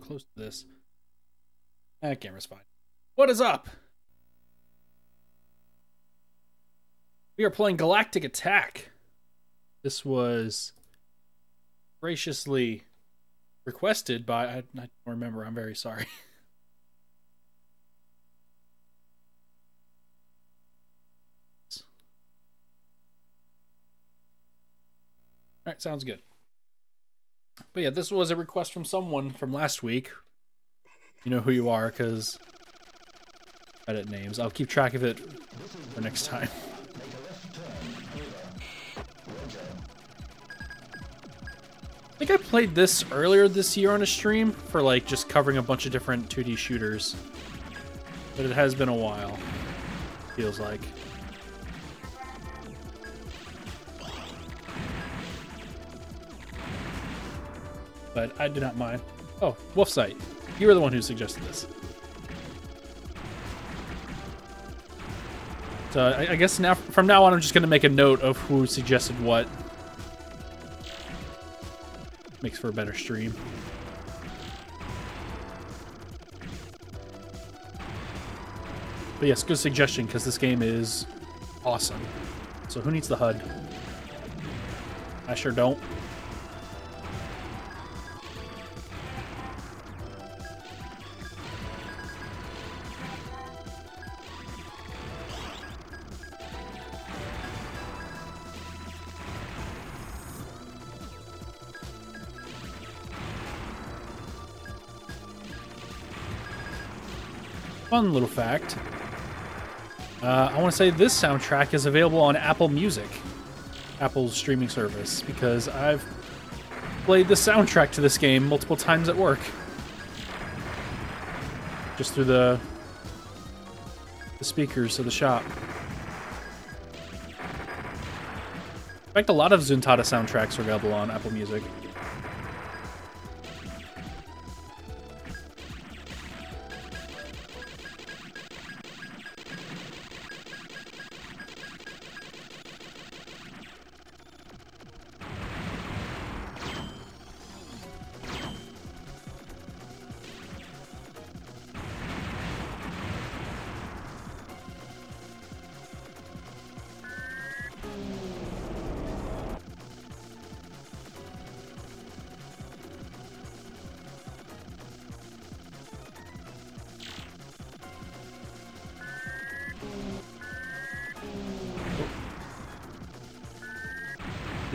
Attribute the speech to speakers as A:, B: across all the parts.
A: close to this. That camera's fine. What is up? We are playing Galactic Attack. This was graciously requested by... I don't remember, I'm very sorry. Alright, sounds good. But yeah, this was a request from someone from last week. You know who you are, because... edit names. I'll keep track of it for next time. I think I played this earlier this year on a stream for like just covering a bunch of different 2D shooters. But it has been a while. Feels like. But I do not mind. Oh, Wolfsight. You were the one who suggested this. So I guess now, from now on, I'm just going to make a note of who suggested what. Makes for a better stream. But yes, good suggestion, because this game is awesome. So who needs the HUD? I sure don't. Fun little fact. I want to say this soundtrack is available on Apple Music, Apple's streaming service, because I've played the soundtrack to this game multiple times at work. Just through the speakers of the shop. In fact, a lot of Zuntata soundtracks are available on Apple Music.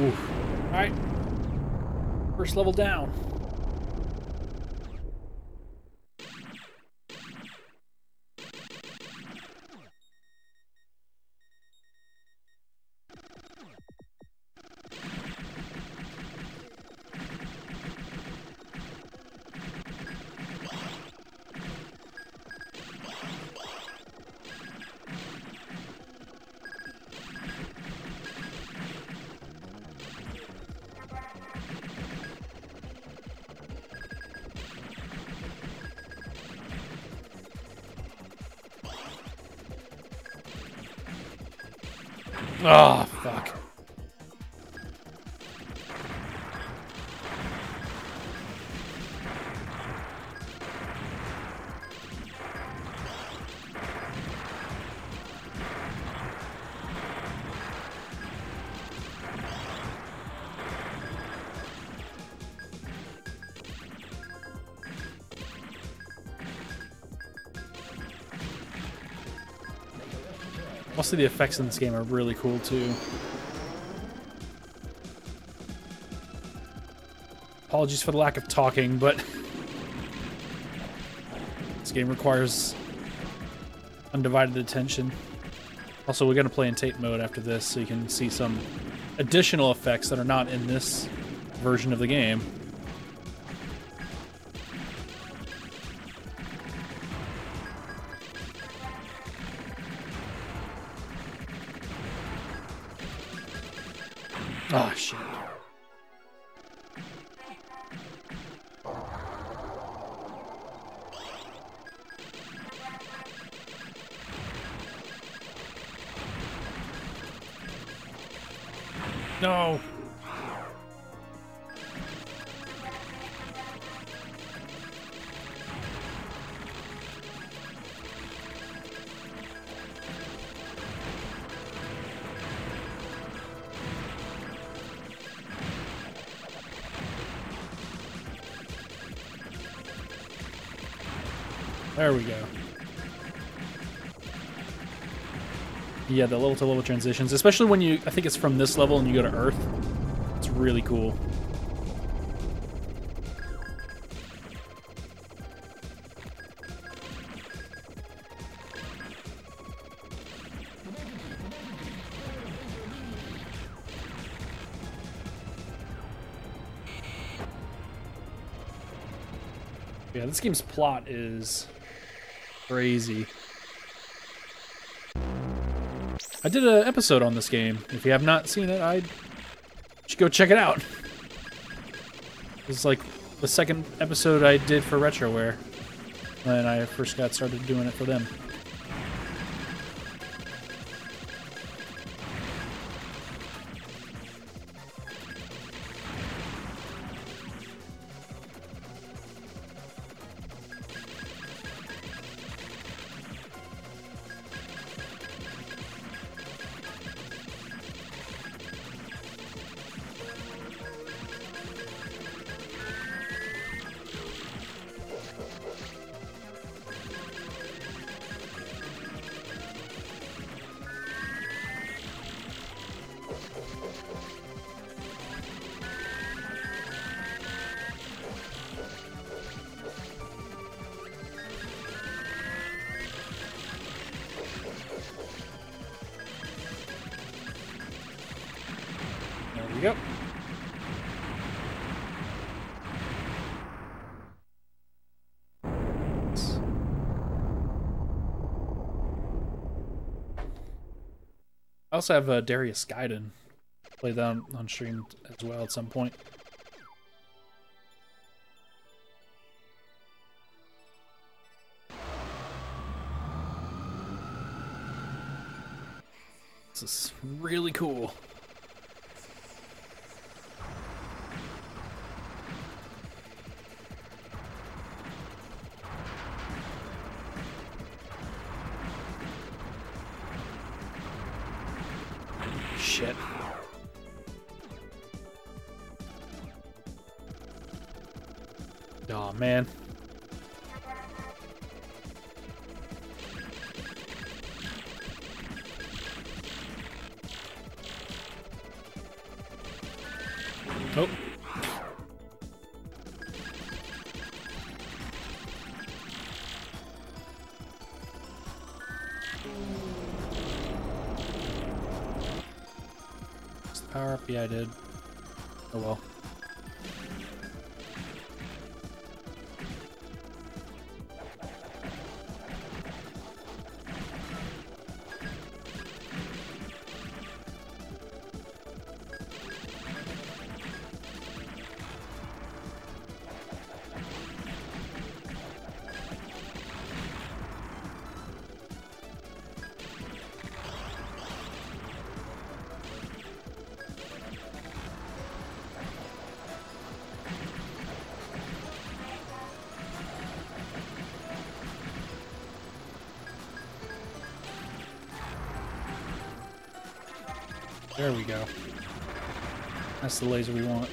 A: Oof. Alright. First level down. Oh, fuck. Also, the effects in this game are really cool, too. Apologies for the lack of talking, but this game requires undivided attention. Also, we're going to play in tape mode after this, so you can see some additional effects that are not in this version of the game. Oh, shit. No. There we go. Yeah, the level-to-level transitions, especially when you, I think it's from this level and you go to Earth. It's really cool. Yeah, this game's plot is crazy. I did an episode on this game. If you have not seen it, I should go check it out. This is like the second episode I did for Retroware when I first got started doing it for them. There we go. I also have Darius Gaiden. Play that on stream as well at some point. This is really cool. Shit. Oh man. Oh. Power up? Yeah, I did. Oh well. There we go. That's the laser we want.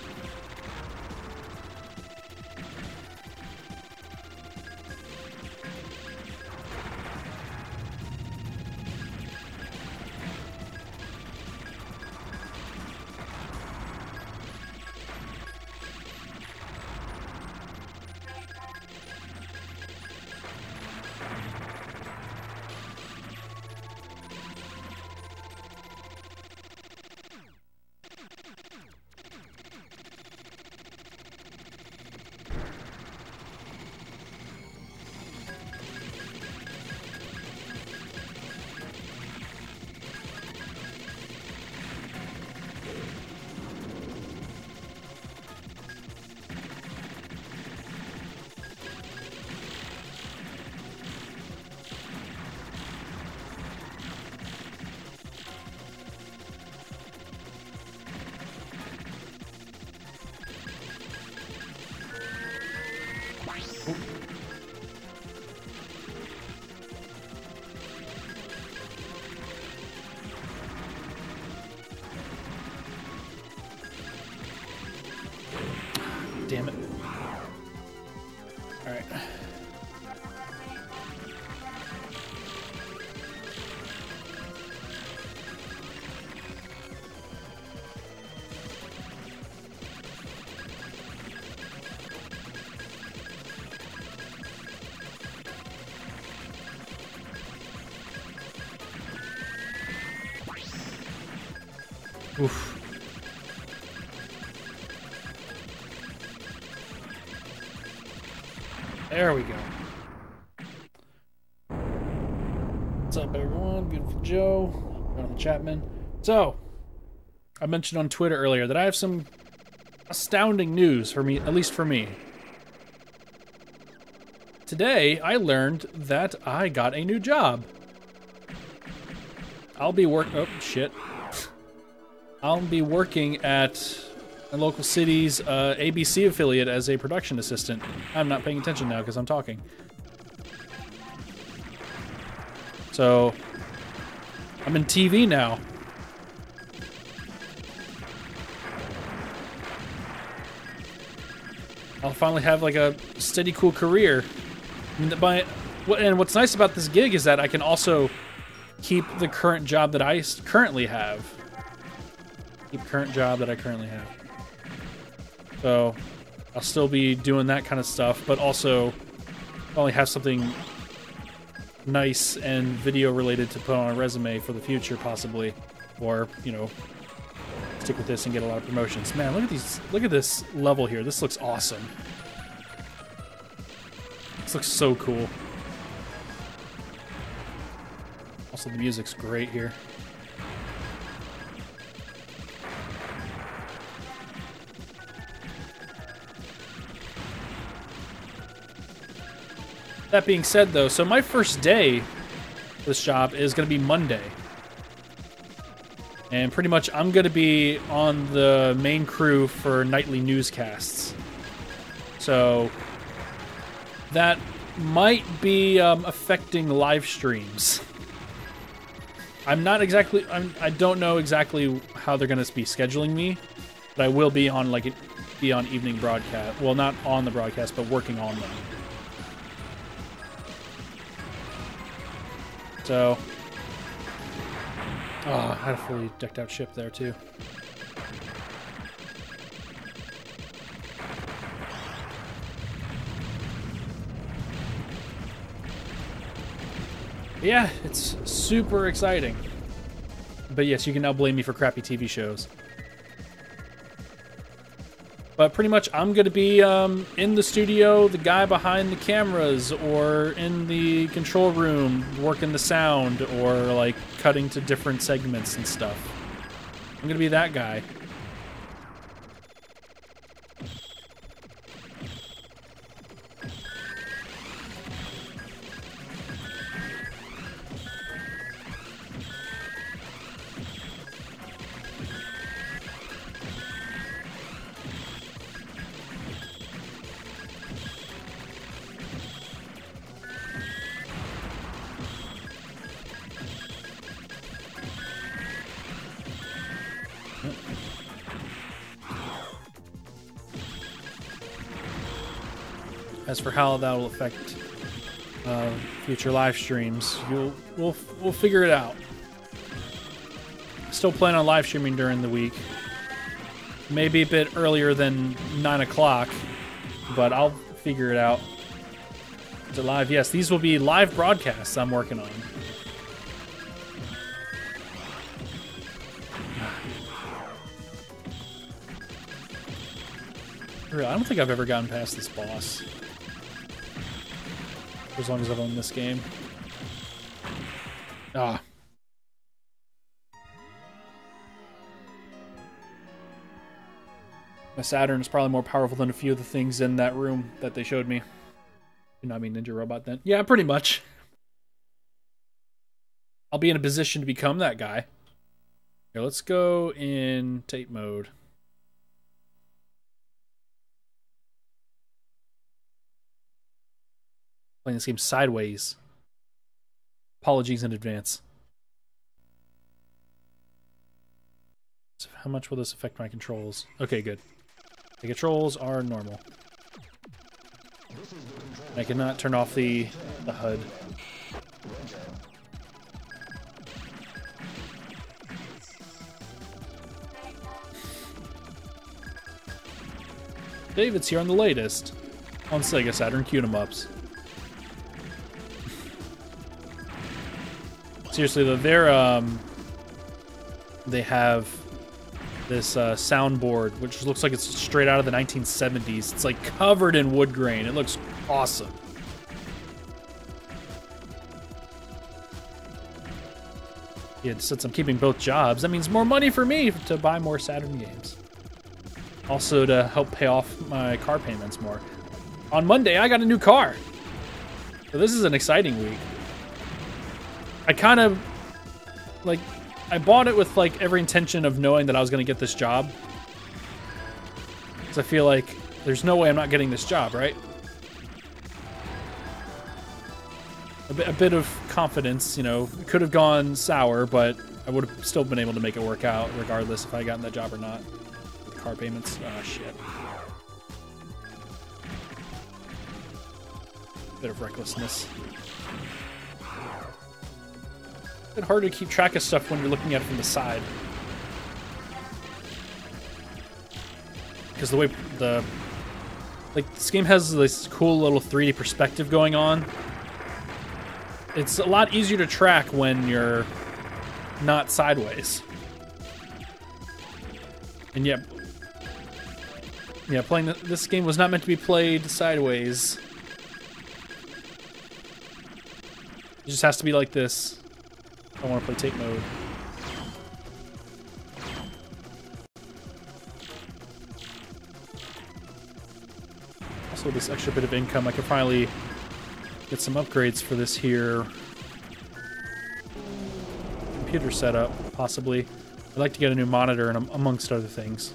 A: Damn it. Alright. Oof. There we go. What's up, everyone? Beautiful Joe. Jonathan Chapman. So, I mentioned on Twitter earlier that I have some astounding news for me, at least for me. Today, I learned that I got a new job. I'll be oh, shit. I'll be working at a local city's ABC affiliate as a production assistant. I'm not paying attention now because I'm talking. So, I'm in TV now. I'll finally have like a steady, cool career. And what's nice about this gig is that I can also keep the current job that I currently have. So I'll still be doing that kind of stuff, but also probably have something nice and video related to put on a resume for the future, possibly, or you know, stick with this and get a lot of promotions. Man, look at these! Look at this level here. This looks awesome. This looks so cool. Also, the music's great here. That being said, though, so my first day for this job is going to be Monday. And pretty much I'm going to be on the main crew for nightly newscasts. So that might be affecting live streams. I'm not exactly... I don't know exactly how they're going to be scheduling me, but I will be on, like, be on evening broadcast. Well, not on the broadcast, but working on them. So, oh, I had a fully decked out ship there too. Yeah, it's super exciting. But yes, you can now blame me for crappy TV shows. But pretty much I'm going to be in the studio, the guy behind the cameras, or in the control room working the sound, or like cutting to different segments and stuff. I'm going to be that guy. As for how that will affect future live streams, we'll figure it out. Still plan on live streaming during the week. Maybe a bit earlier than 9 o'clock, but I'll figure it out. To live, yes, these will be live broadcasts I'm working on. I don't think I've ever gotten past this boss. For as long as I've owned this game. Ah. My Saturn is probably more powerful than a few of the things in that room that they showed me. You know, I mean Ninja Robot then? Yeah, pretty much. I'll be in a position to become that guy. Here, let's go in tape mode. Playing this game sideways. Apologies in advance. So how much will this affect my controls? Okay, good. The controls are normal. I cannot turn off the HUD. David's here on the latest on Sega Saturn Cute-em-ups. Seriously though, they have this soundboard, which looks like it's straight out of the 1970s. It's like covered in wood grain. It looks awesome. Yeah, since I'm keeping both jobs, that means more money for me to buy more Saturn games. Also to help pay off my car payments more. On Monday, I got a new car. So this is an exciting week. I kind of, like, I bought it with, like, every intention of knowing that I was going to get this job. Because I feel like there's no way I'm not getting this job, right? A bit of confidence, you know. It could have gone sour, but I would have still been able to make it work out regardless if I had gotten that job or not. With the car payments. Oh, shit. Bit of recklessness. A bit hard to keep track of stuff when you're looking at it from the side. Because the way this game has this cool little 3D perspective going on. It's a lot easier to track when you're not sideways. And yet, yeah, playing this game was not meant to be played sideways. It just has to be like this. I want to play tape mode. Also, this extra bit of income, I could finally get some upgrades for this here computer setup, possibly. I'd like to get a new monitor and amongst other things.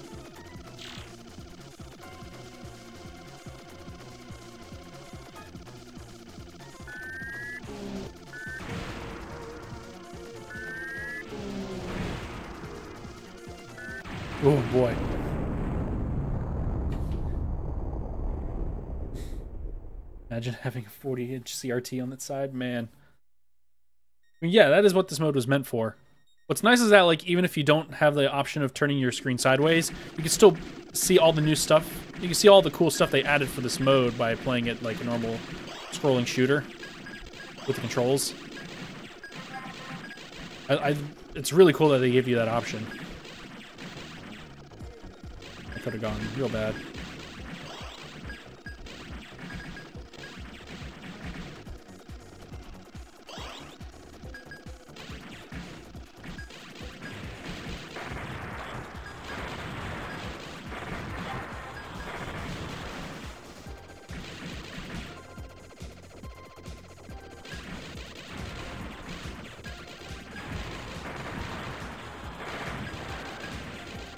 A: Oh boy. Imagine having a 40-inch CRT on that side, man. I mean, yeah, that is what this mode was meant for. What's nice is that, like, even if you don't have the option of turning your screen sideways, you can still see all the new stuff. You can see all the cool stuff they added for this mode by playing it like a normal scrolling shooter with the controls. It's really cool that they give you that option. I could have gone real bad.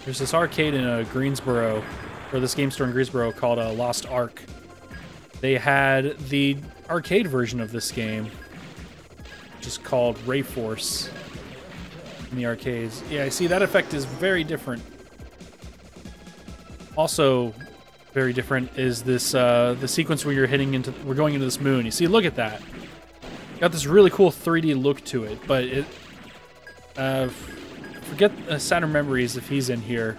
A: There's this arcade in Greensboro, or this game store in Greensboro called Lost Ark. They had the arcade version of this game, which is called Ray Force in the arcades. Yeah, see, that effect is very different. Also, very different is this the sequence where we're going into this moon. You see, look at that. Got this really cool 3D look to it, but it forget Saturn Memories if he's in here.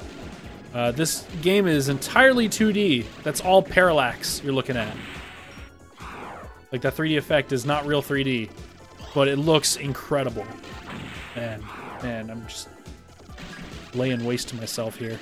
A: This game is entirely 2D. That's all parallax you're looking at. Like, that 3D effect is not real 3D, but it looks incredible. Man, I'm just laying waste to myself here.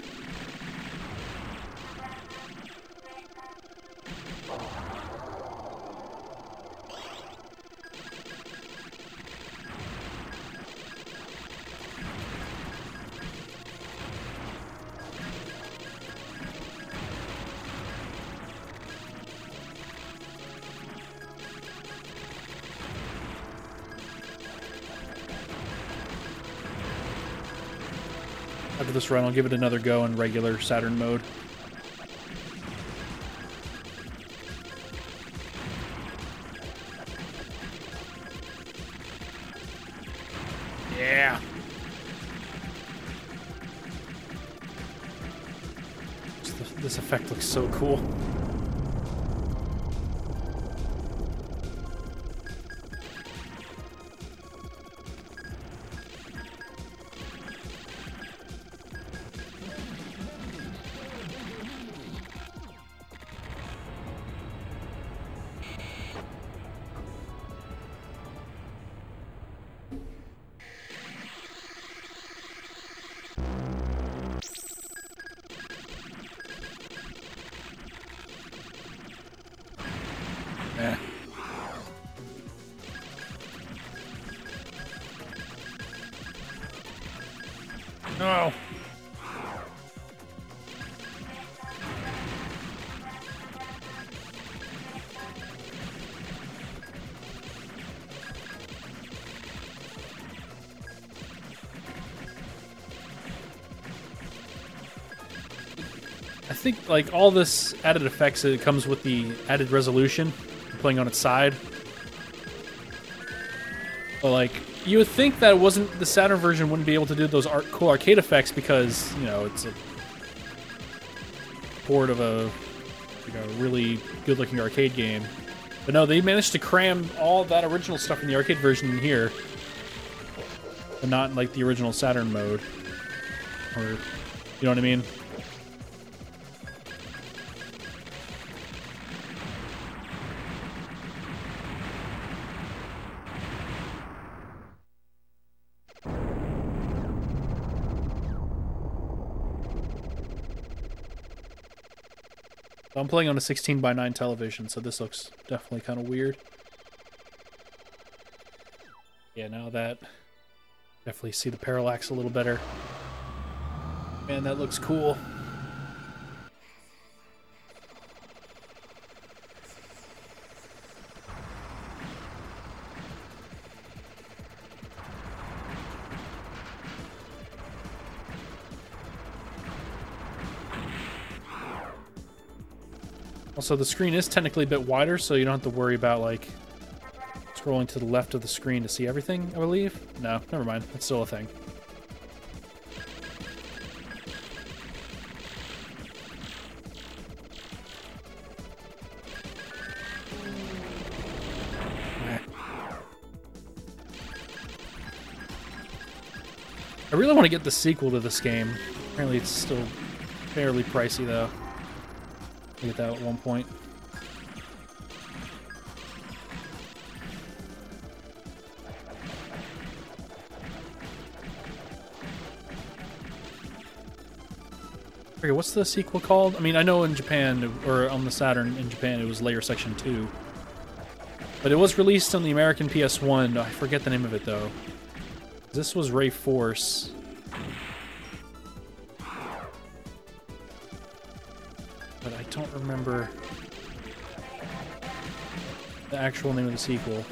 A: After this run, I'll give it another go in regular Saturn mode. Yeah. This effect looks so cool. No. I think like all this added effects, it comes with the added resolution, playing on its side. But like, you would think that it wasn't the Saturn version wouldn't be able to do those cool arcade effects because, you know, it's a port of a really good-looking arcade game. But no, they managed to cram all that original stuff in the arcade version in here, but not in like the original Saturn mode. Or, you know what I mean? I'm playing on a 16:9 television, so this looks definitely kind of weird. Yeah, now that definitely see the parallax a little better. Man, that looks cool. Also, the screen is technically a bit wider, so you don't have to worry about, like, scrolling to the left of the screen to see everything, I believe. No, never mind. It's still a thing. I really want to get the sequel to this game. Apparently it's still fairly pricey, though. I'll get that at one point. Okay, what's the sequel called? I mean, I know in Japan, or on the Saturn in Japan, it was Layer Section 2. But it was released on the American PS1. I forget the name of it, though. This was Ray Force. But I don't remember the actual name of the sequel.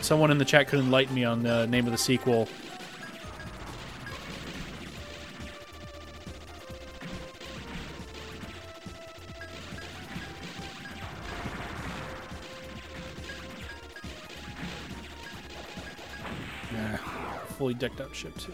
A: Someone in the chat could enlighten me on the name of the sequel. Nah, fully decked out ship too.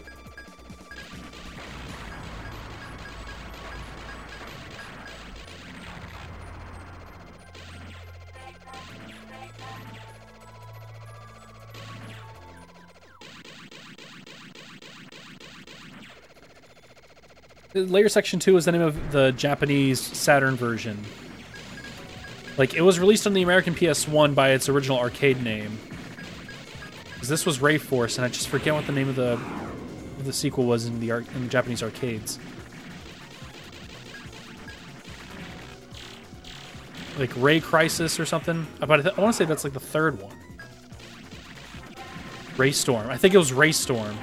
A: Layer Section 2 is the name of the Japanese Saturn version. Like, it was released on the American PS1 by its original arcade name. Because this was Ray Force, and I just forget what the name of the sequel was in the Japanese arcades. Like Ray Crisis or something. But I want to say that's like the third one. Ray Storm. I think it was Ray Storm.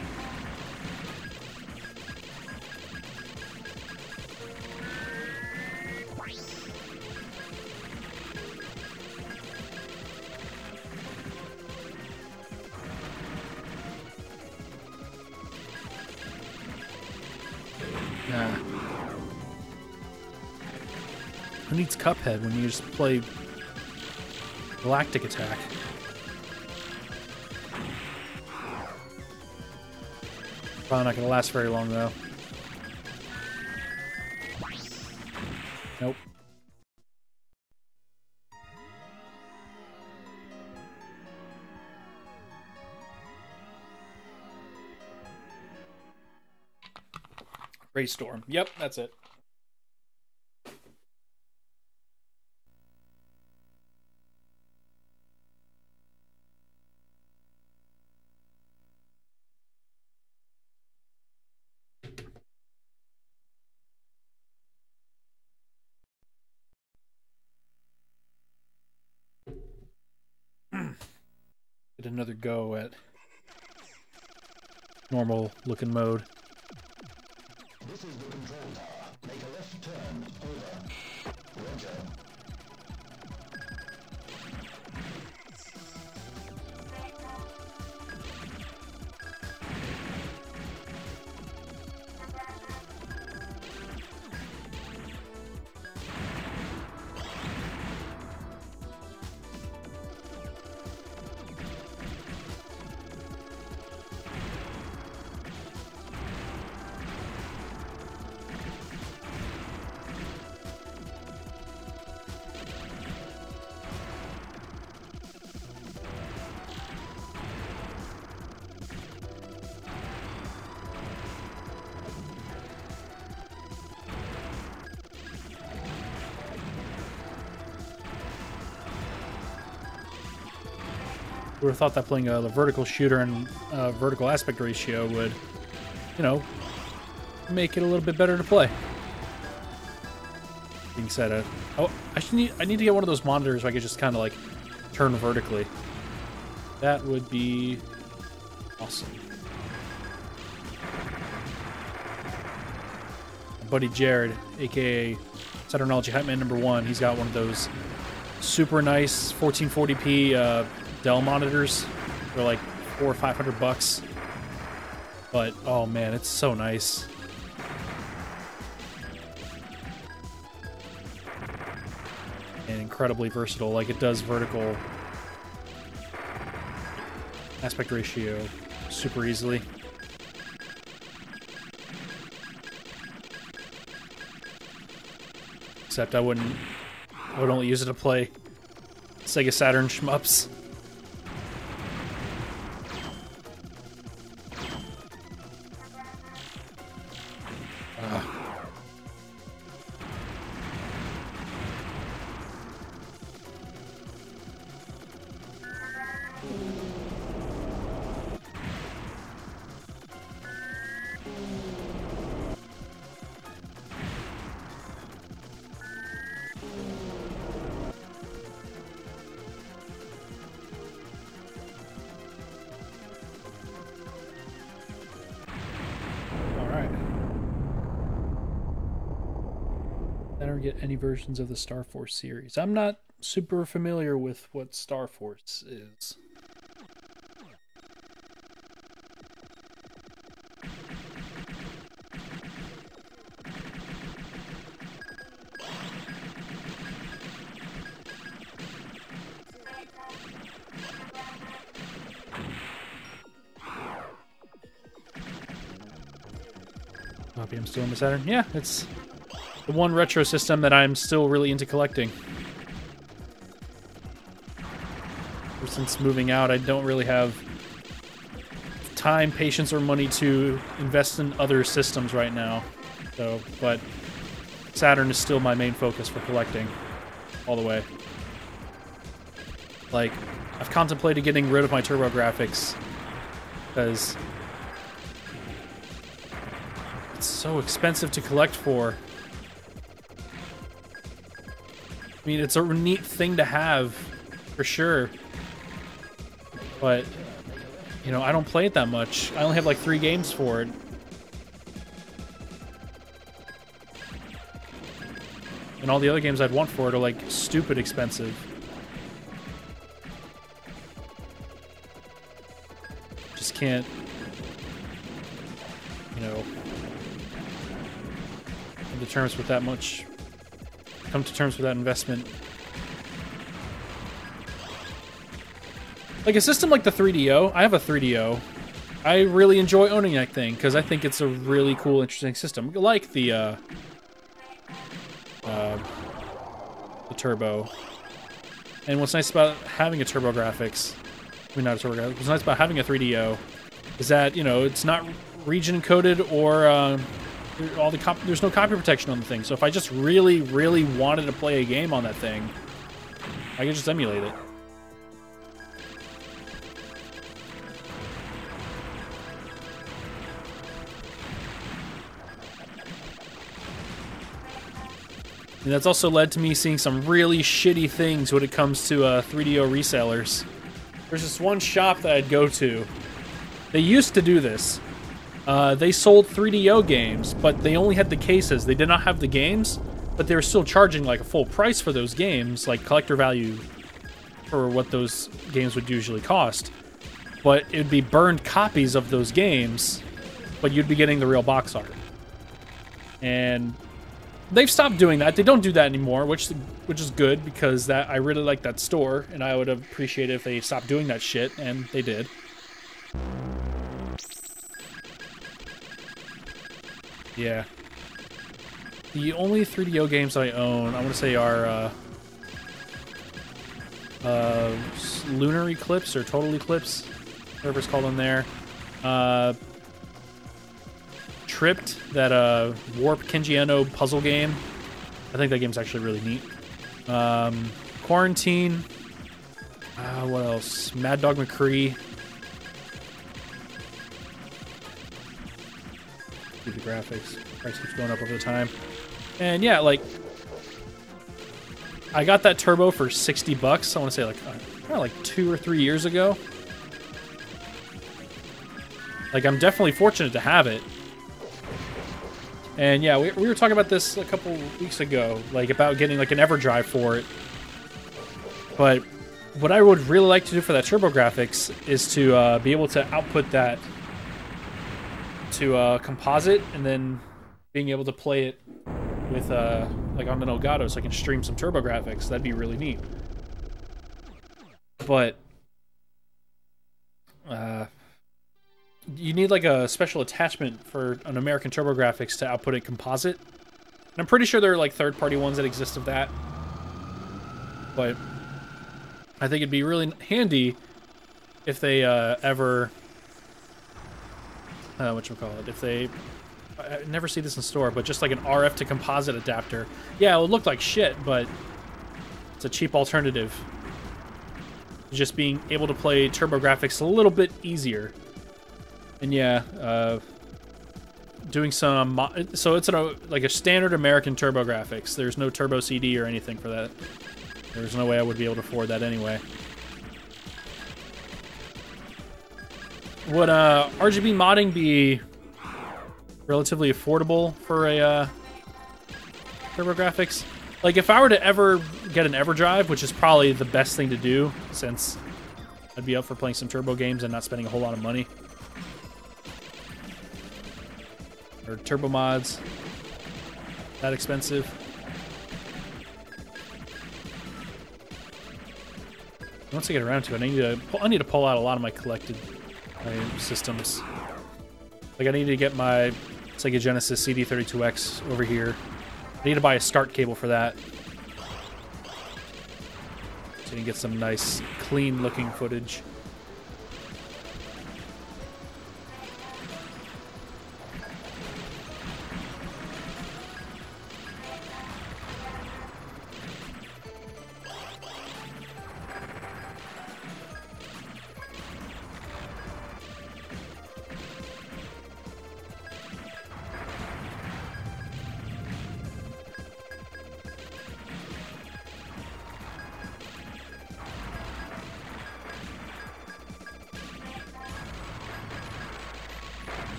A: Who needs Cuphead when you just play Galactic Attack? Probably not going to last very long, though. Nope. Ray Storm. Yep, that's it. get another go at normal looking mode.
B: This is the control tower. Make a left turn. Over. Roger.
A: Would have thought that playing a vertical shooter and vertical aspect ratio would, you know, make it a little bit better to play. Being said, oh, I need to get one of those monitors so I could just kind of like turn vertically. That would be awesome. My buddy Jared, aka Saturnology Hype Man #1, he's got one of those super nice 1440p Dell monitors. They're like $400 or $500, but oh man, it's so nice. And incredibly versatile. Like, it does vertical aspect ratio super easily. Except I would only use it to play Sega Saturn shmups. I don't get any versions of the Star Force series. I'm not super familiar with what Star Force is. Copy, I'm still in the Saturn. Yeah, it's the one retro system that I'm still really into collecting. Ever since moving out, I don't really have time, patience, or money to invest in other systems right now. So, but Saturn is still my main focus for collecting all the way. Like, I've contemplated getting rid of my TurboGrafx because it's so expensive to collect for. I mean, it's a neat thing to have, for sure. But, you know, I don't play it that much. I only have like 3 games for it. And all the other games I'd want for it are like stupid expensive. Just can't, you know, come to terms with that much. Come to terms with that investment. Like a system like the 3DO, I have a 3DO. I really enjoy owning that thing because I think it's a really cool, interesting system. Like the Turbo. And what's nice about having a TurboGrafx, I mean not a TurboGrafx, what's nice about having a 3DO is that, you know, it's not region encoded or there's no copy protection on the thing. So if I just really, really wanted to play a game on that thing, I could just emulate it. And that's also led to me seeing some really shitty things when it comes to 3DO resellers. There's this one shop that I'd go to. They used to do this. They sold 3DO games, but they only had the cases. They did not have the games, but they were still charging like a full price for those games, like collector value for what those games would usually cost. But it'd be burned copies of those games, but you'd be getting the real box art. And they've stopped doing that. They don't do that anymore, which is good, because that I really like that store, and I would appreciate it if they stopped doing that shit, and they did. Yeah. The only 3DO games I own, I want to say, are Lunar Eclipse or Total Eclipse, whatever it's called on there. Tripped, that Warp Kenji puzzle game. I think that game's actually really neat. Quarantine. What else? Mad Dog McCree. The graphics. Price keeps going up over the time. And yeah, like, I got that turbo for $60. I want to say like 2 or 3 years ago. Like, I'm definitely fortunate to have it. And yeah, we were talking about this a couple weeks ago, like about getting like an EverDrive for it. But what I would really like to do for that TurboGrafx is to be able to output that to composite, and then being able to play it with like on an Elgato, so I can stream some TurboGrafx. That'd be really neat. But you need like a special attachment for an American TurboGrafx to output it composite. And I'm pretty sure there are like third-party ones that exist of that. But I think it'd be really handy if they ever whatchamacallit, if they, I never see this in store, but just like an RF to composite adapter. Yeah, it would look like shit, but it's a cheap alternative. Just being able to play TurboGrafx a little bit easier. And yeah, doing some, so it's like a standard American TurboGrafx. There's no Turbo CD or anything for that. There's no way I would be able to afford that anyway. Would RGB modding be relatively affordable for a TurboGrafx? Like, if I were to ever get an EverDrive, which is probably the best thing to do, since I'd be up for playing some Turbo games and not spending a whole lot of money. Or Turbo mods. That expensive. Once I get around to it, I need to pull out a lot of my collected systems. Like, I need to get my Sega Genesis CD32X over here. I need to buy a SCART cable for that, so you can get some nice, clean-looking footage.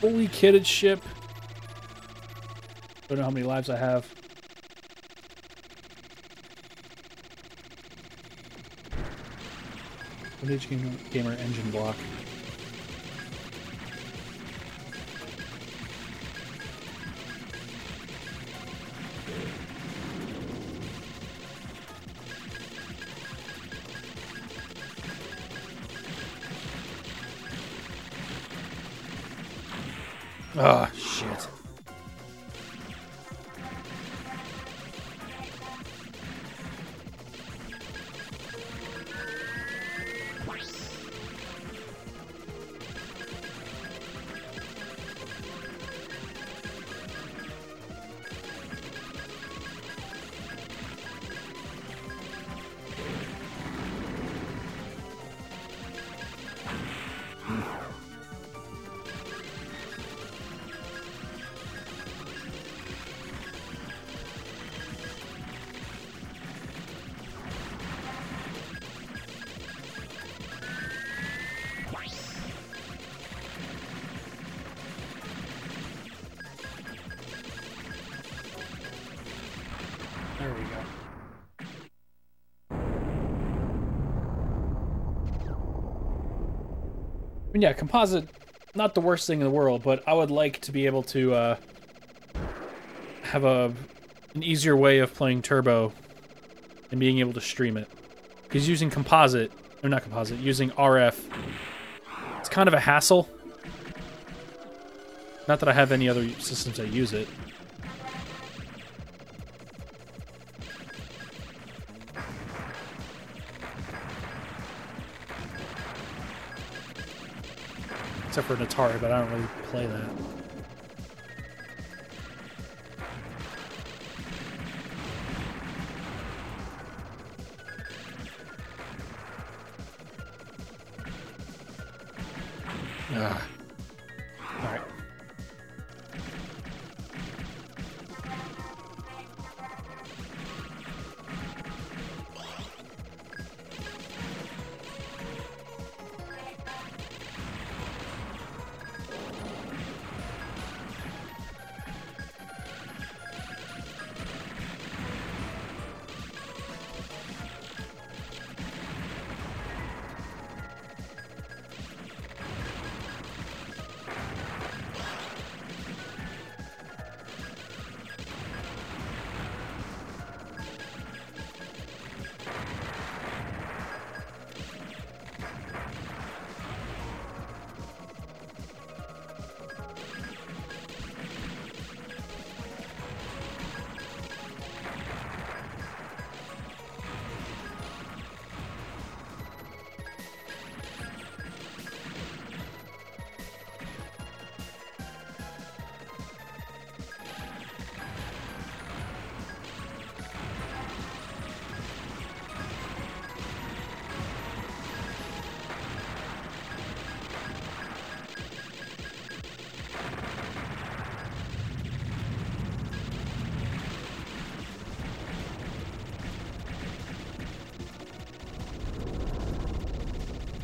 A: Fully kitted ship. Don't know how many lives I have. Vintage Gamer engine block. Ah, shit. mean, yeah, composite, not the worst thing in the world, but I would like to be able to have an easier way of playing Turbo and being able to stream it. Because using composite, or not composite, using RF, it's kind of a hassle. Not that I have any other systems that use it. Except for an Atari, but I don't really play that. Alright.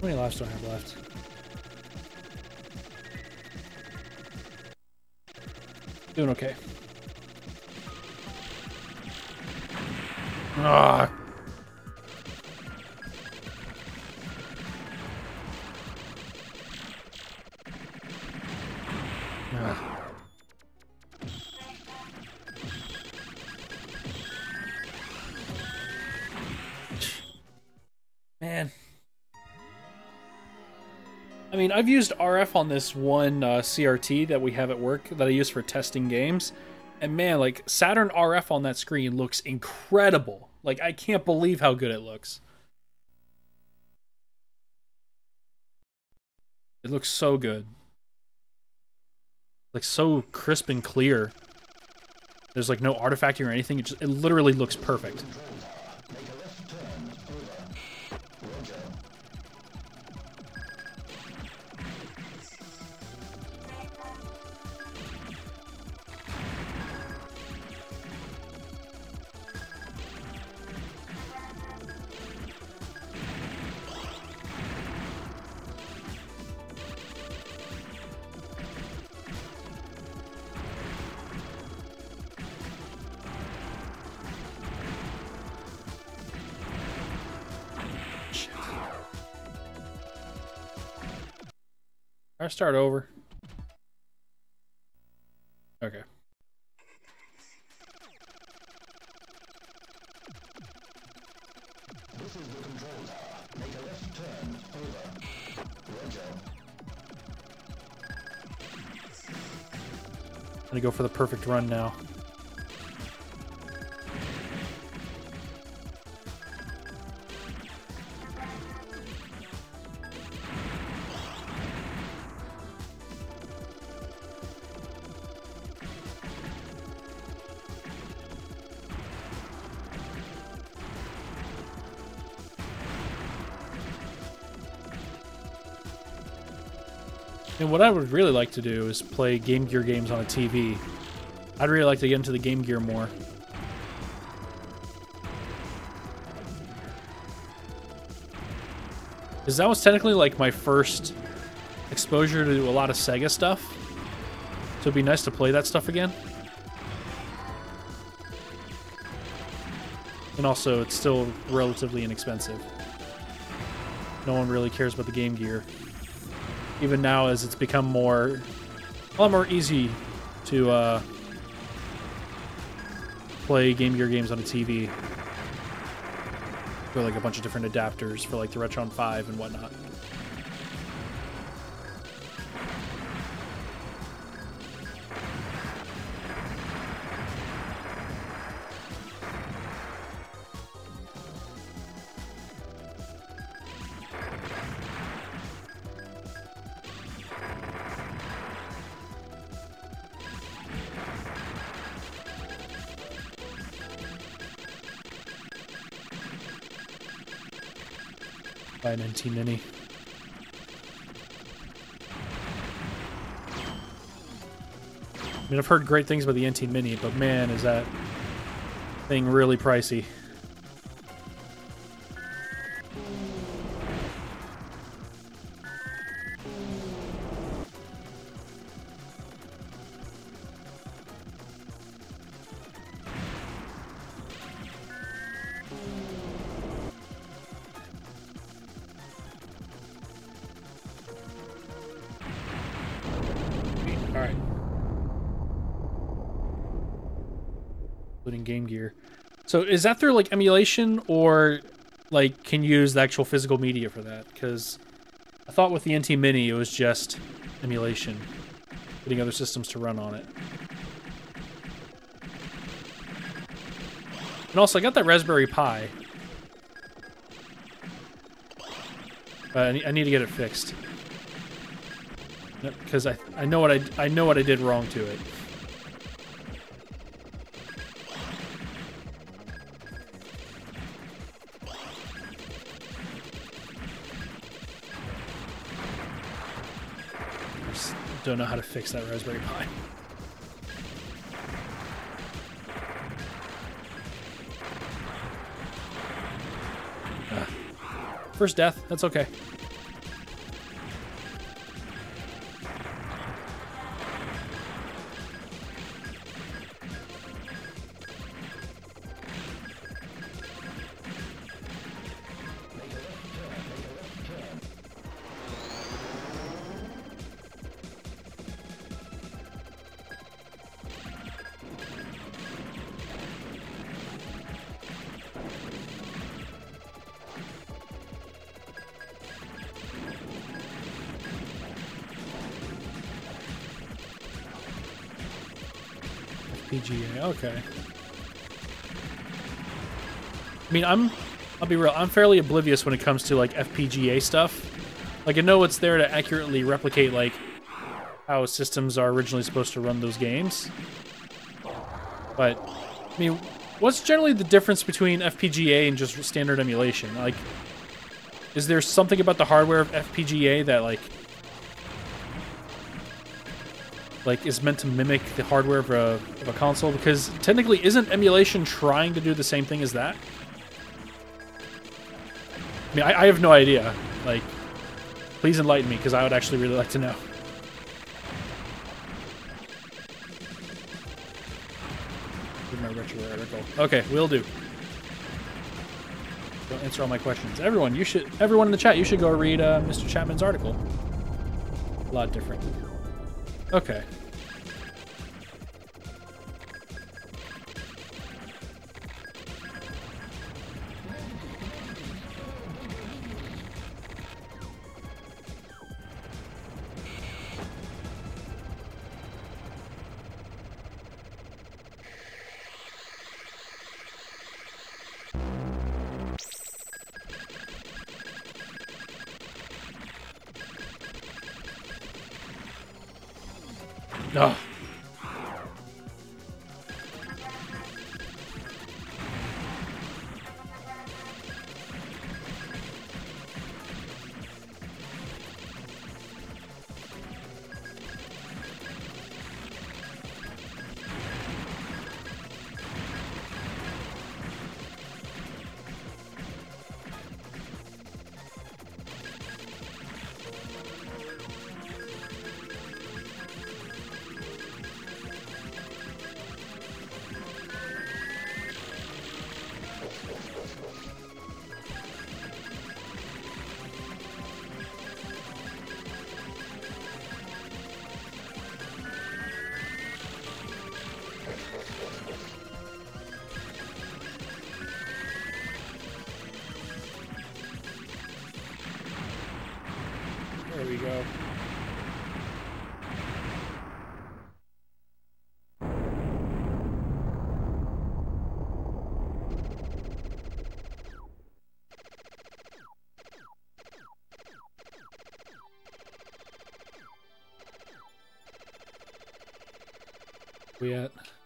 A: How many lives do I have left? Doing okay. Ah. Man. I mean, I've used RF on this one CRT that we have at work that I use for testing games. And man, like, Saturn RF on that screen looks incredible. Like, I can't believe how good it looks. It looks so good. Like, so crisp and clear. There's, like, no artifacting or anything. It literally looks perfect. I start over. Okay.
B: This is the control tower. Make a left turn. Over. Roger.
A: I'm gonna go for the perfect run now. And what I would really like to do is play Game Gear games on a TV. I'd really like to get into the Game Gear more. Because that was technically like my first exposure to a lot of Sega stuff. So it'd be nice to play that stuff again. And also, it's still relatively inexpensive. No one really cares about the Game Gear. even now as it's become a lot more easy to play Game Gear games on a TV. With like a bunch of different adapters for like the Retron 5 and whatnot. Buy an NT Mini. I mean, I've heard great things about the NT Mini, but man, is that thing really pricey. Alright. Including Game Gear. So is that through like emulation, or like can you use the actual physical media for that? Because I thought with the NT Mini it was just emulation, getting other systems to run on it. And also I got that Raspberry Pi. I need to get it fixed. Because I know what I did wrong to it. I just don't know how to fix that Raspberry Pi. First death, that's okay. FPGA, okay. I mean, I'll be real, I'm fairly oblivious when it comes to like FPGA stuff. Like I know it's there to accurately replicate like how systems are originally supposed to run those games. But I mean, what's generally the difference between FPGA and just standard emulation? Like, is there something about the hardware of FPGA that like is meant to mimic the hardware of a console? Because technically, isn't emulation trying to do the same thing as that? I mean, I have no idea. Like, please enlighten me, because I would actually really like to know. Read my retro article. Okay, will do. Don't answer all my questions. Everyone in the chat, you should go read Mr. Chapman's article. A lot different. Okay. Oh. go.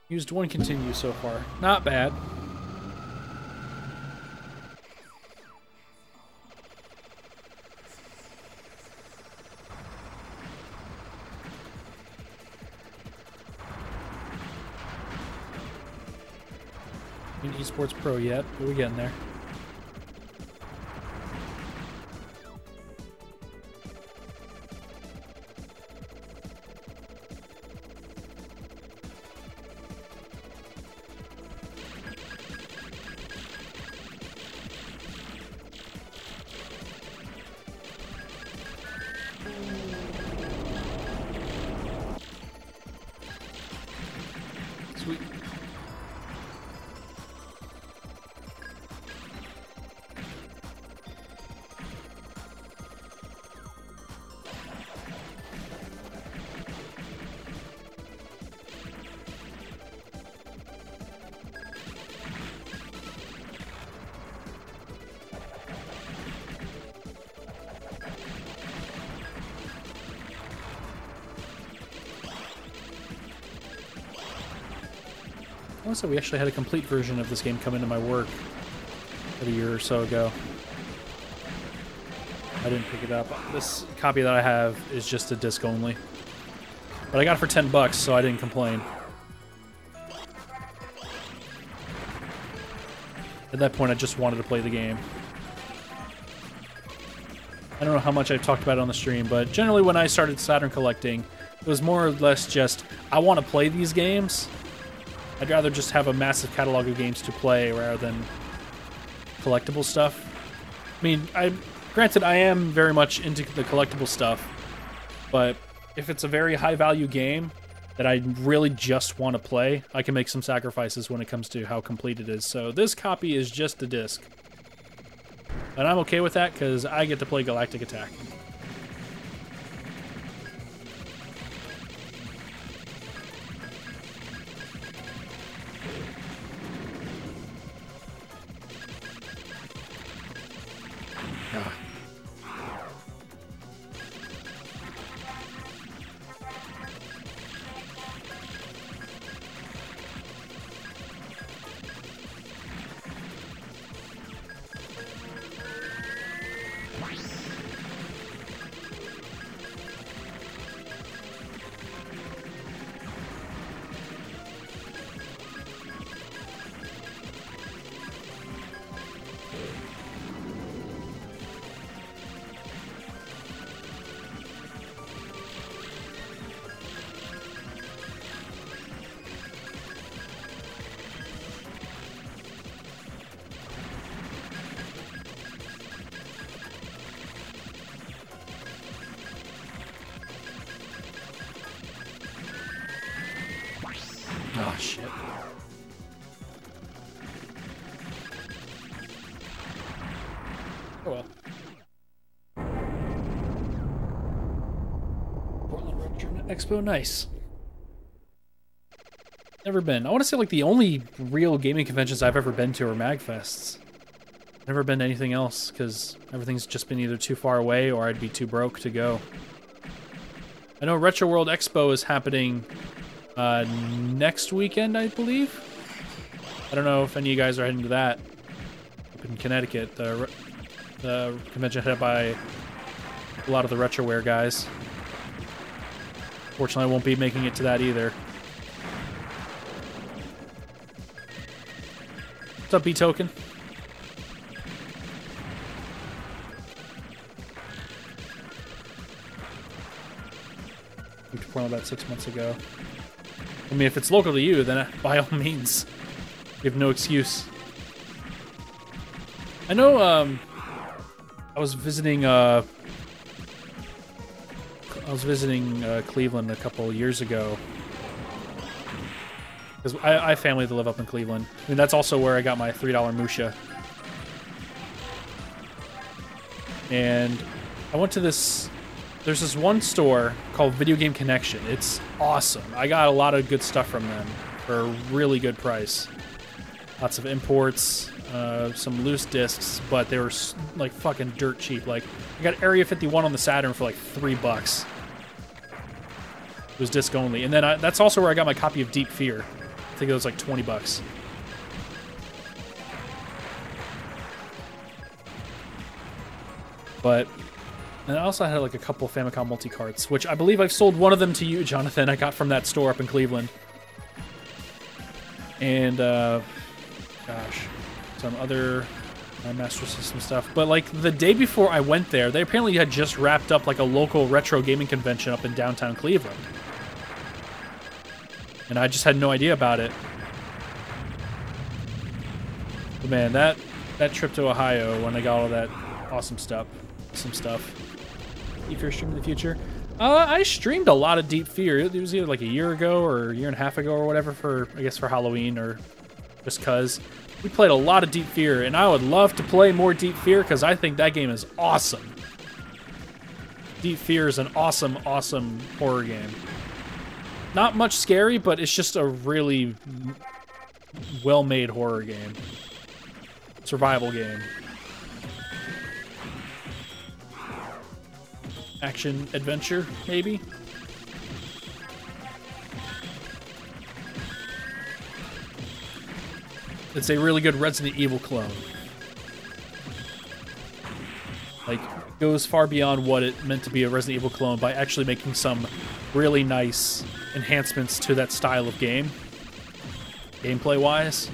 A: We used one continue so far. Not bad. Esports Pro yet, but we're getting there. Sweet. Also, we actually had a complete version of this game come into my work a year or so ago. I didn't pick it up. This copy that I have is just a disc only. But I got it for $10, so I didn't complain. At that point, I just wanted to play the game. I don't know how much I've talked about it on the stream, but generally when I started Saturn collecting, it was more or less just, I want to play these games. I'd rather just have a massive catalog of games to play rather than collectible stuff. I mean, granted, I am very much into the collectible stuff, but if it's a very high-value game that I really just want to play, I can make some sacrifices when it comes to how complete it is. So this copy is just a disc. And I'm okay with that because I get to play Galactic Attack. Oh, shit. Oh, well. Portland Retro Expo, nice. Never been. I want to say, like, the only real gaming conventions I've ever been to are MagFests. Never been to anything else, because everything's just been either too far away or I'd be too broke to go. I know Retro World Expo is happening next weekend, I believe. I don't know if any of you guys are heading to that up in Connecticut. The convention headed by a lot of the retroware guys. Fortunately, I won't be making it to that either. What's up, B-Token? Moved to Portland about 6 months ago. I mean, if it's local to you, then by all means, you have no excuse. I know, I was visiting Cleveland a couple years ago. Because I have family that live up in Cleveland. I mean, that's also where I got my $3 Musha. And I went to this there's this one store called Video Game Connection. It's awesome. I got a lot of good stuff from them for a really good price. Lots of imports, some loose discs, but they were like fucking dirt cheap. Like, I got Area 51 on the Saturn for like $3. It was disc only. And then that's also where I got my copy of Deep Fear. I think it was like $20. But, and I also had like a couple of Famicom multi-carts, which I believe I've sold one of them to you, Jonathan. I got from that store up in Cleveland. And, gosh, some other Master System stuff. But like the day before I went there, they apparently had just wrapped up like a local retro gaming convention up in downtown Cleveland. And I just had no idea about it. But man, that trip to Ohio when I got all that awesome stuff. Deep Fear stream in the future. I streamed a lot of Deep Fear. It was either like a year ago or a year and a half ago or whatever for, I guess, for Halloween or just cuz. We played a lot of Deep Fear, and I would love to play more Deep Fear because I think that game is awesome. Deep Fear is an awesome, awesome horror game. Not much scary, but it's just a really well-made horror game. Survival game. Action adventure, maybe? It's a really good Resident Evil clone. Like, goes far beyond what it meant to be a Resident Evil clone by actually making some really nice enhancements to that style of game. Gameplay-wise.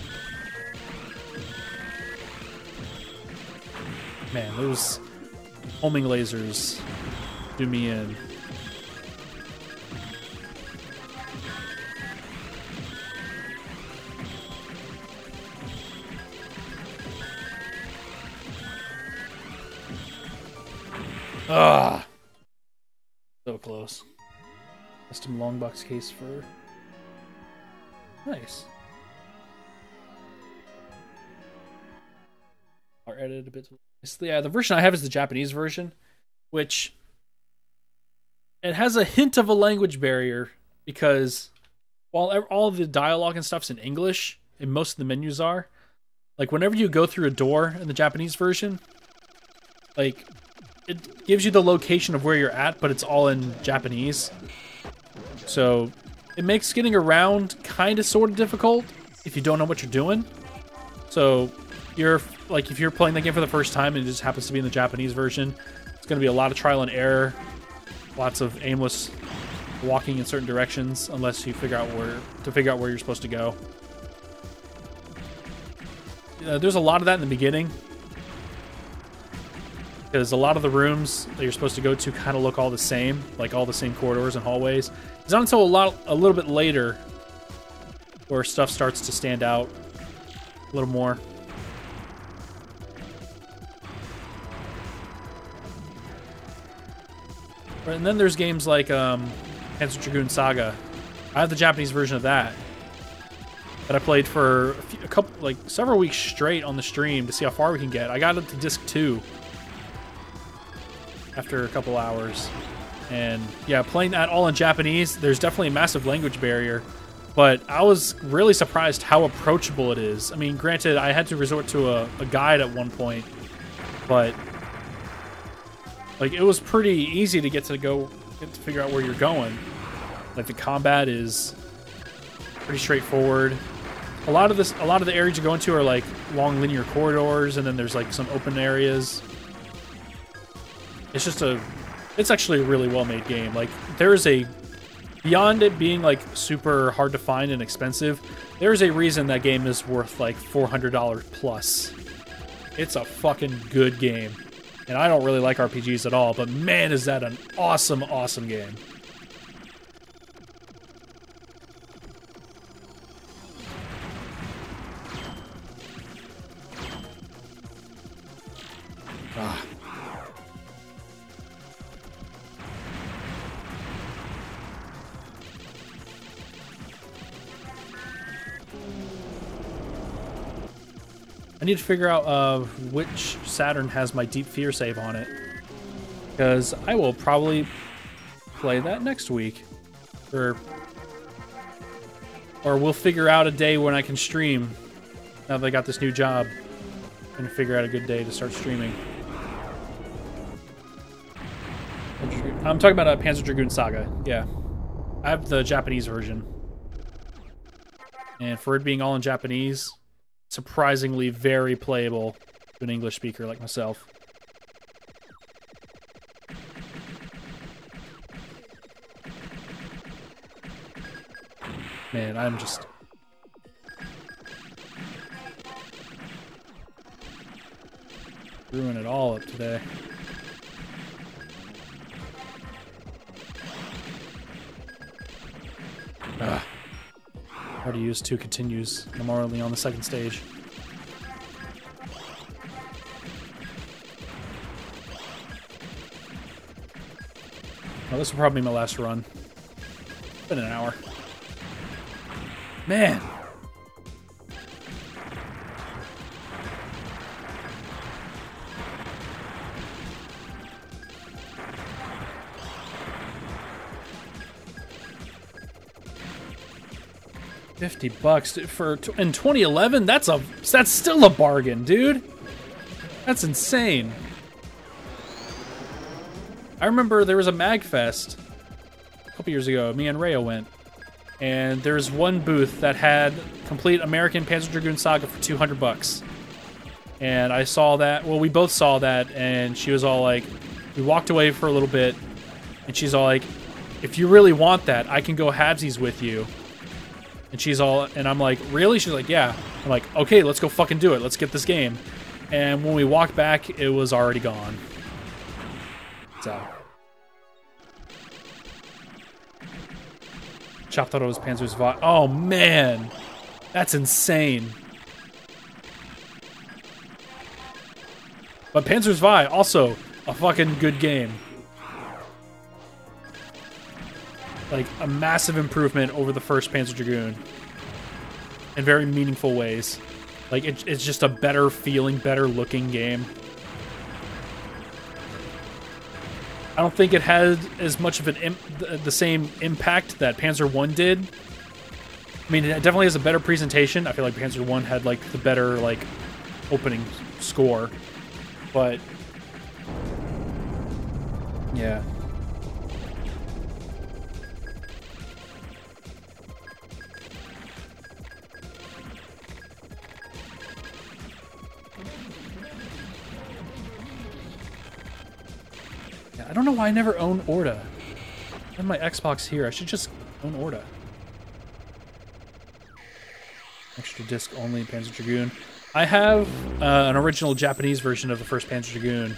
A: Man, those homing lasers do me in. Ah, so close. Custom long box case for nice. Are edited a bit. Yeah, the version I have is the Japanese version, which it has a hint of a language barrier because while all the dialogue and stuff's in English and most of the menus are, like whenever you go through a door in the Japanese version, like it gives you the location of where you're at, but it's all in Japanese. So it makes getting around kind of sort of difficult if you don't know what you're doing. So you're like, if you're playing the game for the first time and it just happens to be in the Japanese version, it's going to be a lot of trial and error, lots of aimless walking in certain directions unless you figure out where you're supposed to go. There's a lot of that in the beginning, because a lot of the rooms that you're supposed to go to kind of look all the same, like all the same corridors and hallways. It's not until a little bit later where stuff starts to stand out a little more. And then there's games like Panzer Dragoon Saga. I have the Japanese version of that I played for several weeks straight on the stream to see how far we can get. I got up to disc 2 after a couple hours. And yeah, playing that all in Japanese, there's definitely a massive language barrier, but I was really surprised how approachable it is. I mean, granted, I had to resort to a guide at one point, but like it was pretty easy to get to figure out where you're going. Like the combat is pretty straightforward. A lot of the areas you go into are like long linear corridors, and then there's like some open areas. It's actually a really well-made game. Like beyond it being like super hard to find and expensive, there's a reason that game is worth like $400 plus. It's a fucking good game. And I don't really like RPGs at all, but man, is that an awesome, awesome game. Ah. I need to figure out which Saturn has my Deep Fear save on it. because I will probably play that next week, or we'll figure out a day when I can stream. Now that I got this new job, I'm gonna figure out a good day to start streaming. I'm talking about Panzer Dragoon Saga. Yeah, I have the Japanese version, and for it being all in Japanese, surprisingly very playable to an English speaker like myself. Man, I'm just... screwing it all up today. Hard to use 2 continues. I'm already on the second stage. Oh, this will probably be my last run. It's been an hour. Man! $50 for in 2011. That's still a bargain, dude. That's insane. I remember there was a MagFest a couple years ago. Me and Rhea went, and there was one booth that had complete American Panzer Dragoon Saga for $200. And I saw that. Well, we both saw that, and she was all like, we walked away for a little bit, and she's all like, if you really want that, I can go halvesies with you. And she's all, and I'm like, really? She's like, yeah. I'm like, okay, let's go fucking do it. Let's get this game. And when we walked back, it was already gone. So. Chaptero's Panzer's Vi. Oh, man. That's insane. But Panzer's Vi, also a fucking good game. Like, a massive improvement over the first Panzer Dragoon. In very meaningful ways. Like, it's just a better feeling, better looking game. I don't think it had as much of the same impact that Panzer 1 did. I mean, it definitely has a better presentation. I feel like Panzer 1 had, like, the better, like, opening score. But, yeah. I don't know why I never own Orda. I have my Xbox here. I should just own Orda. Extra disc only Panzer Dragoon. I have an original Japanese version of the first Panzer Dragoon,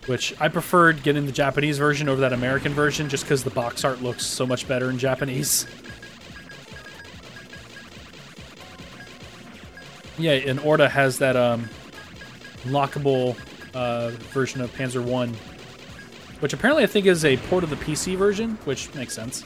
A: which I preferred getting the Japanese version over that American version just because the box art looks so much better in Japanese. Yeah, and Orda has that unlockable version of Panzer 1, which apparently I think is a port of the PC version, which makes sense.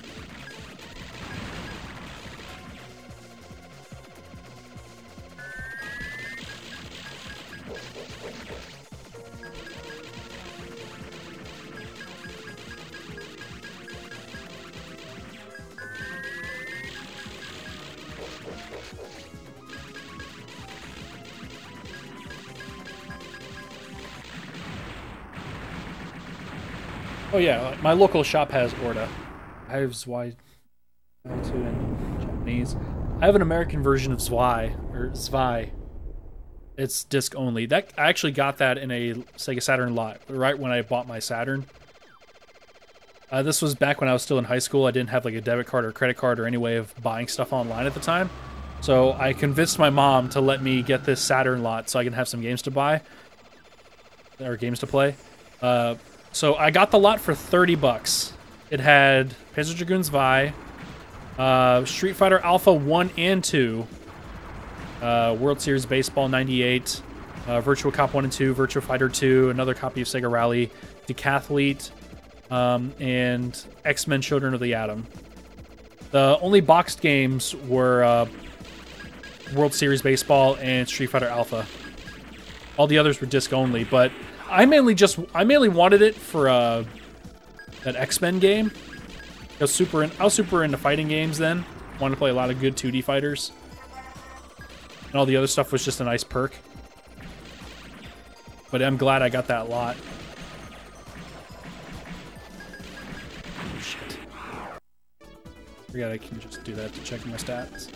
A: Oh yeah, my local shop has Orda. I have Zwei too in Japanese. I have an American version of Zwei, or Zwei. It's disc only. That I actually got that in a Sega Saturn lot, right when I bought my Saturn. This was back when I was still in high school. I didn't have like a debit card or credit card or any way of buying stuff online at the time. So I convinced my mom to let me get this Saturn lot so I can have some games to buy. Or games to play. So I got the lot for $30. It had Panzer Dragoon Zwei, Street Fighter Alpha 1 and 2, World Series Baseball 98, Virtua Cop 1 and 2, Virtua Fighter 2, another copy of Sega Rally, Decathlete, and X-Men Children of the Atom. The only boxed games were World Series Baseball and Street Fighter Alpha. All the others were disc only, but I mainly wanted it for that X-Men game. I was super into fighting games then. Wanted to play a lot of good 2D fighters. And all the other stuff was just a nice perk. But I'm glad I got that lot. Oh, shit. Forgot I can just do that to check my stats.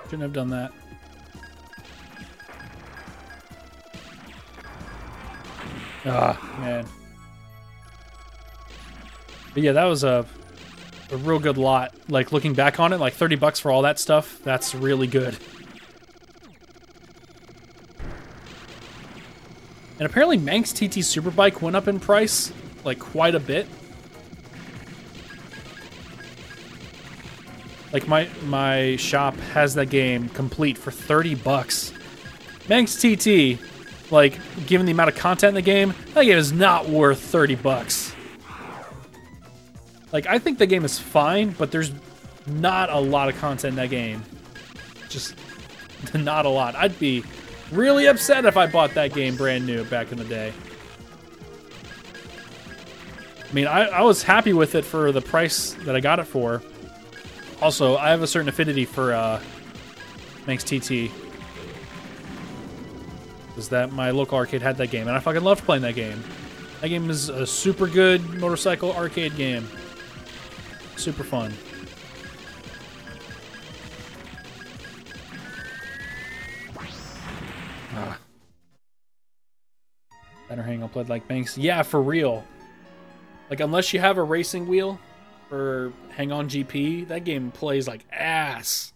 A: Shouldn't have done that. Ah, man. But yeah, that was a real good lot. Like, looking back on it, like $30 for all that stuff, that's really good. And apparently Manx TT Superbike went up in price, like, quite a bit. Like, my shop has that game complete for $30. Manx TT, like, given the amount of content in the game, that game is not worth $30. Like, I think the game is fine, but there's not a lot of content in that game. Just not a lot. I'd be really upset if I bought that game brand new back in the day. I mean, I was happy with it for the price that I got it for. Also, I have a certain affinity for Manx TT. Because that my local arcade had that game, and I fucking loved playing that game. That game is a super good motorcycle arcade game. Super fun. Better hang on, played like Banks. Yeah, for real. Like, unless you have a racing wheel for Hang On GP, that game plays like ass.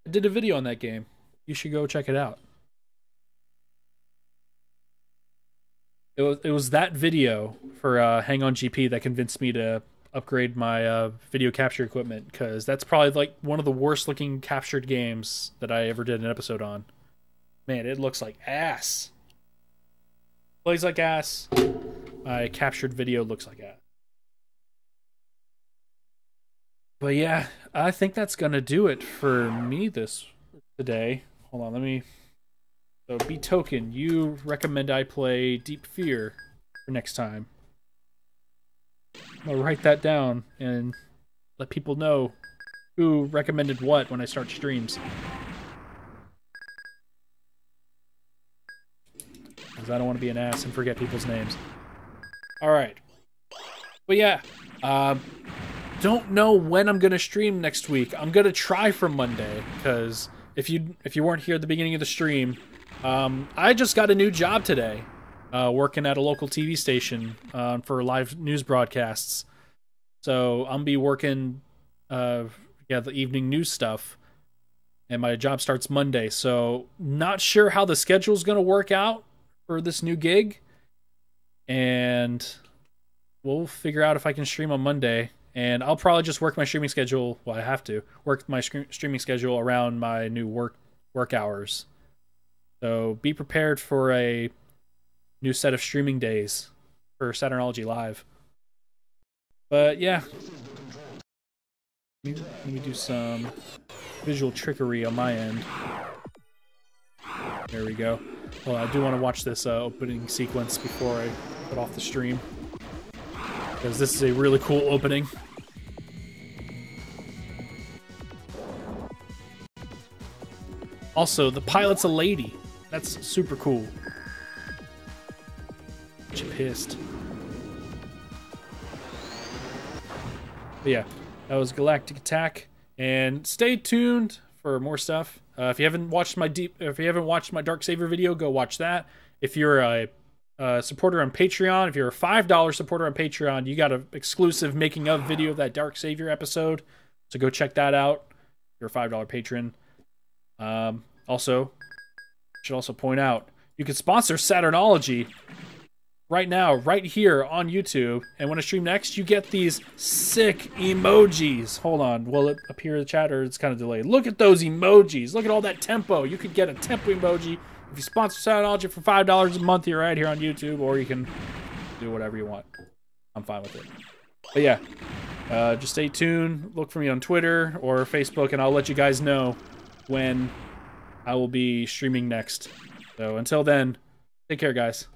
A: I did a video on that game. You should go check it out. It was that video for Hang On GP that convinced me to upgrade my video capture equipment, because that's probably like one of the worst looking captured games that I ever did an episode on. Man, it looks like ass. Plays like ass. My captured video looks like ass. But yeah, I think that's gonna do it for me today. Hold on, let me. So, B Token, you recommend I play Deep Fear for next time. I'm gonna write that down and let people know who recommended what when I start streams. Because I don't want to be an ass and forget people's names. Alright. But yeah, don't know when I'm gonna stream next week. I'm gonna try for Monday, because if you weren't here at the beginning of the stream, I just got a new job today, working at a local TV station for live news broadcasts. So I'm be working, the evening news stuff, and my job starts Monday. So not sure how the schedule's gonna work out for this new gig, and we'll figure out if I can stream on Monday. And I'll probably just work my streaming schedule. Well, I have to work my streaming schedule around my new work hours. So be prepared for a new set of streaming days for Saturnology Live. But yeah, let me do some visual trickery on my end. There we go. Well, I do want to watch this opening sequence before I put off the stream, because this is a really cool opening. Also, the pilot's a lady. That's super cool. She pissed. But yeah, that was Galactic Attack. And stay tuned for more stuff. If you haven't watched my Dark Savior video, go watch that. If you're a supporter on Patreon, if you're a $5 supporter on Patreon, you got an exclusive making of video of that Dark Savior episode. So go check that out. If you're a $5 patron. Also, should also point out, you can sponsor Saturnology right now, right here on YouTube. And when I stream next, you get these sick emojis. Hold on. Will it appear in the chat, or it's kind of delayed? Look at those emojis. Look at all that tempo. You could get a tempo emoji if you sponsor Saturnology for $5 a month here, right here on YouTube, or you can do whatever you want. I'm fine with it. But yeah, just stay tuned. Look for me on Twitter or Facebook, and I'll let you guys know when I will be streaming next. So until then, take care, guys.